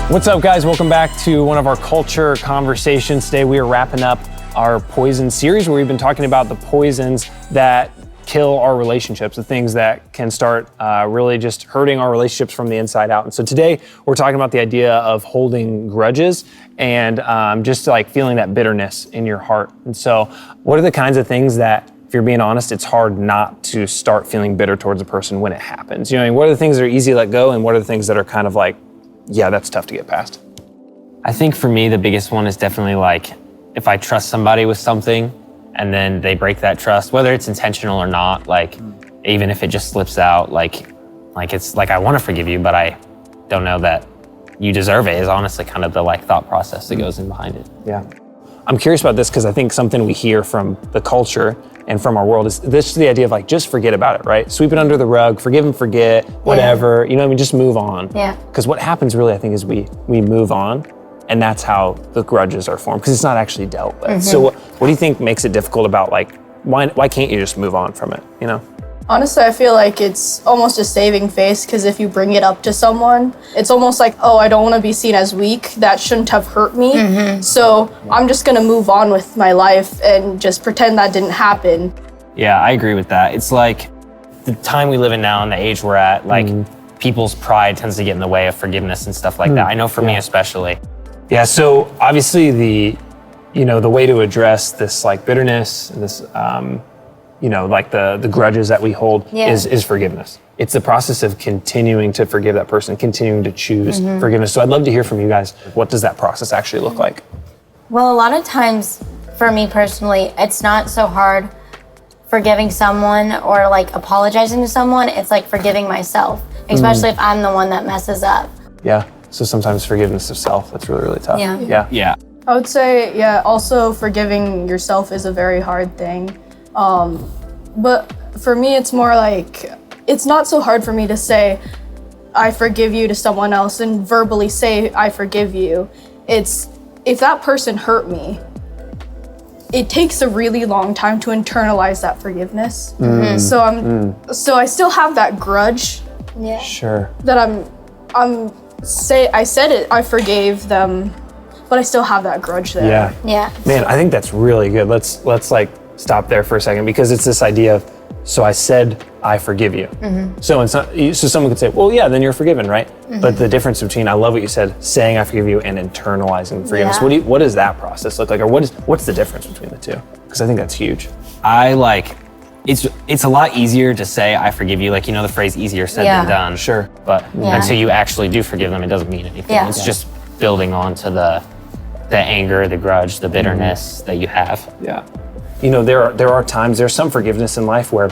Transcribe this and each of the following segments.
What's up, guys? Welcome back to one of our culture conversations. Today we are wrapping up our poison series where we've been talking about the poisons that kill our relationships, the things that can start really just hurting our relationships from the inside out. And so today we're talking about the idea of holding grudges and just like feeling that bitterness in your heart. And so what are the kinds of things that, if you're being honest, it's hard not to start feeling bitter towards a person when it happens? You know, what are the things that are easy to let go, and what are the things that are kind of like, yeah, that's tough to get past? I think for me, the biggest one is definitely like, if I trust somebody with something and then they break that trust, whether it's intentional or not, like even if it just slips out, like it's like, I want to forgive you, but I don't know that you deserve it, is honestly kind of the like thought process that goes in behind it. Yeah. I'm curious about this because I think something we hear from the culture and from our world is this, the idea of like, just forget about it, right? Sweep it under the rug, forgive and forget, whatever, you know what I mean? Just move on. Yeah. Because what happens really, I think, is we move on, and that's how the grudges are formed, because it's not actually dealt with. Mm-hmm. So what do you think makes it difficult about like, why can't you just move on from it, you know? Honestly, I feel like it's almost a saving face, because if you bring it up to someone, it's almost like, oh, I don't want to be seen as weak. That shouldn't have hurt me. Mm-hmm. So I'm just going to move on with my life and just pretend that didn't happen. Yeah, I agree with that. It's like the time we live in now and the age we're at, like people's pride tends to get in the way of forgiveness and stuff like that. I know for me especially. Yeah, so obviously the way to address this like bitterness, this like the grudges that we hold is forgiveness. It's the process of continuing to forgive that person, continuing to choose forgiveness. So I'd love to hear from you guys. What does that process actually look like? Well, a lot of times, for me personally, it's not so hard forgiving someone or like apologizing to someone. It's like forgiving myself, especially if I'm the one that messes up. Yeah, so sometimes forgiveness of self, that's really, really tough. Yeah. I would say, also forgiving yourself is a very hard thing. But for me, it's more like, it's not so hard for me to say, I forgive you to someone else and verbally say, I forgive you. It's, if that person hurt me, it takes a really long time to internalize that forgiveness. So I still have that grudge. Yeah. Sure. That I said it, I forgave them, but I still have that grudge there. Yeah. Man, I think that's really good. Let's like stop there for a second, because it's this idea of, so I said, I forgive you. So it's not, so someone could say, well, yeah, then you're forgiven, right? But the difference between, I love what you said, saying I forgive you and internalizing forgiveness. Yeah. What does that process look like? Or what's the difference between the two? Because I think that's huge. It's a lot easier to say I forgive you, like, the phrase easier said than done. Sure. But until you actually do forgive them, it doesn't mean anything. Yeah. It's just building on to the anger, the grudge, the bitterness that you have. Yeah. There are times, there's some forgiveness in life where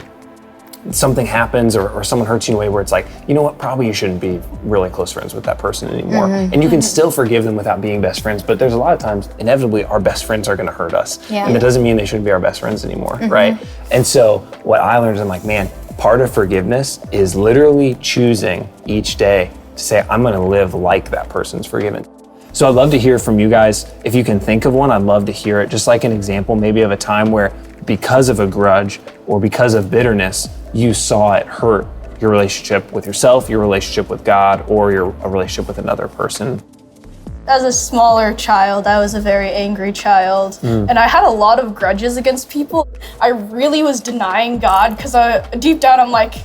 something happens or someone hurts you in a way where it's like, you know what, probably you shouldn't be really close friends with that person anymore. And you can still forgive them without being best friends, but there's a lot of times, inevitably, our best friends are gonna hurt us. Yeah. And it doesn't mean they shouldn't be our best friends anymore, right? And so what I learned is, I'm like, man, part of forgiveness is literally choosing each day to say, I'm gonna live like that person's forgiven. So I'd love to hear from you guys. If you can think of one, I'd love to hear it. Just like an example, maybe of a time where because of a grudge or because of bitterness, you saw it hurt your relationship with yourself, your relationship with God, or a relationship with another person. As a smaller child, I was a very angry child, and I had a lot of grudges against people. I really was denying God, because deep down I'm like,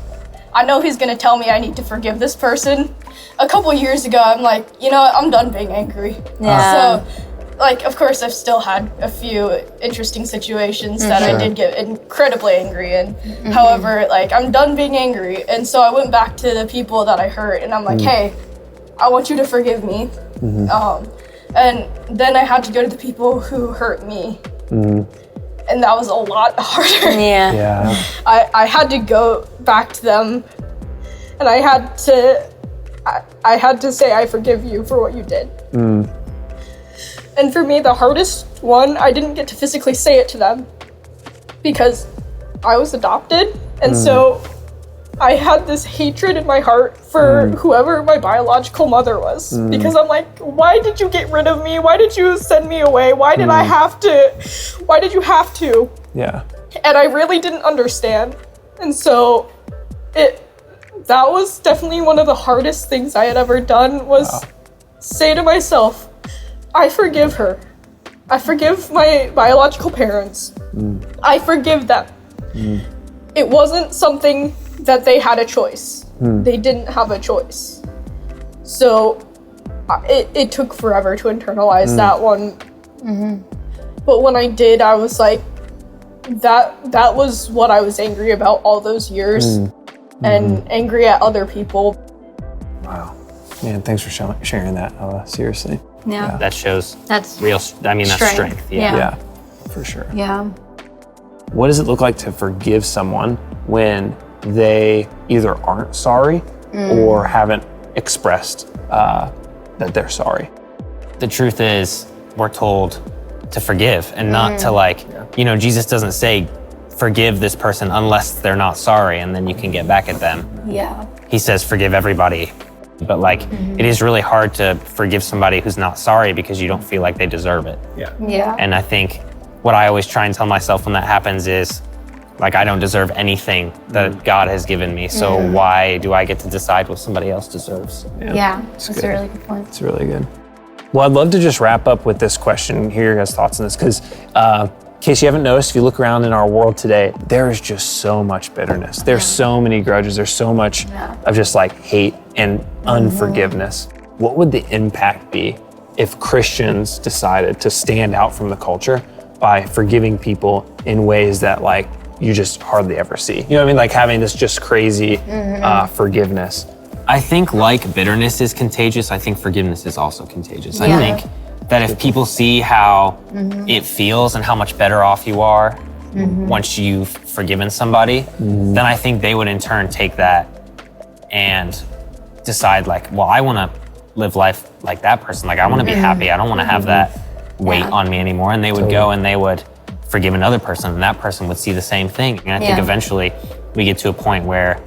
I know he's gonna tell me I need to forgive this person. A couple years ago, I'm like, I'm done being angry. Yeah. So, of course, I've still had a few interesting situations that I did get incredibly angry in. However, I'm done being angry. And so I went back to the people that I hurt, and I'm like, hey, I want you to forgive me. And then I had to go to the people who hurt me. And that was a lot harder. Yeah. I had to go back to them, and I had to say, I forgive you for what you did. And for me, the hardest one, I didn't get to physically say it to them because I was adopted. And so I had this hatred in my heart for whoever my biological mother was. Because I'm like, why did you get rid of me? Why did you send me away? Why did I have to? Why did you have to? Yeah. And I really didn't understand. And so that was definitely one of the hardest things I had ever done, was say to myself, I forgive her. I forgive my biological parents. I forgive them. It wasn't something that they had a choice. They didn't have a choice. So it took forever to internalize that one. But when I did, I was like, that was what I was angry about all those years, and angry at other people. Wow. Man, thanks for sharing that, seriously. Yeah. That shows That's real, that's strength. Yeah. Yeah, for sure. Yeah. What does it look like to forgive someone when they either aren't sorry or haven't expressed that they're sorry? The truth is, we're told to forgive and not to like, Jesus doesn't say, forgive this person unless they're not sorry and then you can get back at them. Yeah. He says, forgive everybody. But like, it is really hard to forgive somebody who's not sorry because you don't feel like they deserve it. Yeah. And I think what I always try and tell myself when that happens is, like, I don't deserve anything that God has given me. So why do I get to decide what somebody else deserves? Yeah. That's a really good point. It's really good. Well, I'd love to just wrap up with this question, hear your guys' thoughts on this, because in case you haven't noticed, if you look around in our world today, there is just so much bitterness. There's so many grudges. There's so much of just like hate and unforgiveness. What would the impact be if Christians decided to stand out from the culture by forgiving people in ways that like you just hardly ever see? You know what I mean? Like having this just crazy forgiveness. I think like bitterness is contagious, I think forgiveness is also contagious. Yeah. I think that if people see how it feels and how much better off you are once you've forgiven somebody, then I think they would in turn take that and decide like, well, I want to live life like that person. Like I want to be happy. I don't want to have that weight on me anymore. And they would go and they would forgive another person and that person would see the same thing. And I think eventually we get to a point where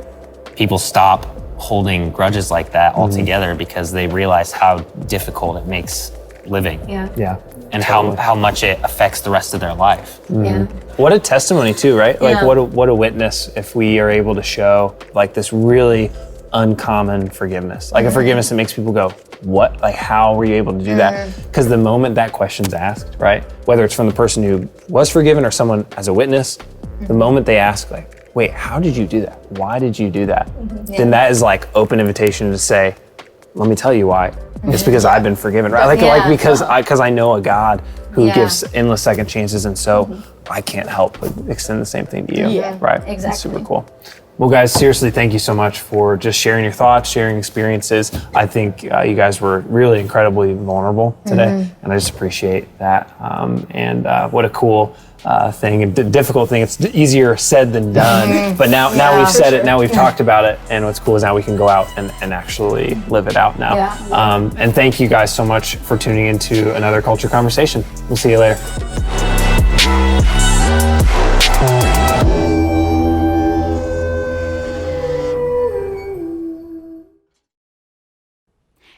people stop holding grudges like that altogether because they realize how difficult it makes living. Yeah. And how much it affects the rest of their life. Yeah. What a testimony too, right? Like Yeah. what a witness if we are able to show like this really uncommon forgiveness. Like a forgiveness that makes people go, what? Like how were you able to do that? Because the moment that question's asked, right? Whether it's from the person who was forgiven or someone as a witness, the moment they ask like, wait, how did you do that? Why did you do that? Then that is like open invitation to say, let me tell you why. It's because I've been forgiven, right? Like because I know a God who gives endless second chances, and so I can't help but extend the same thing to you, right? Exactly. It's super cool. Well, guys, seriously, thank you so much for just sharing your thoughts, sharing experiences. I think you guys were really incredibly vulnerable today, and I just appreciate that. And what a cool thing, a difficult thing. It's easier said than done, but now we've said it, now we've talked about it, and what's cool is now we can go out and actually live it out now. And thank you guys so much for tuning into another Culture Conversation. We'll see you later.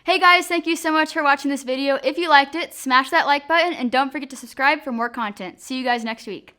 Hey guys, thank you so much for watching this video. If you liked it, smash that like button and don't forget to subscribe for more content. See you guys next week.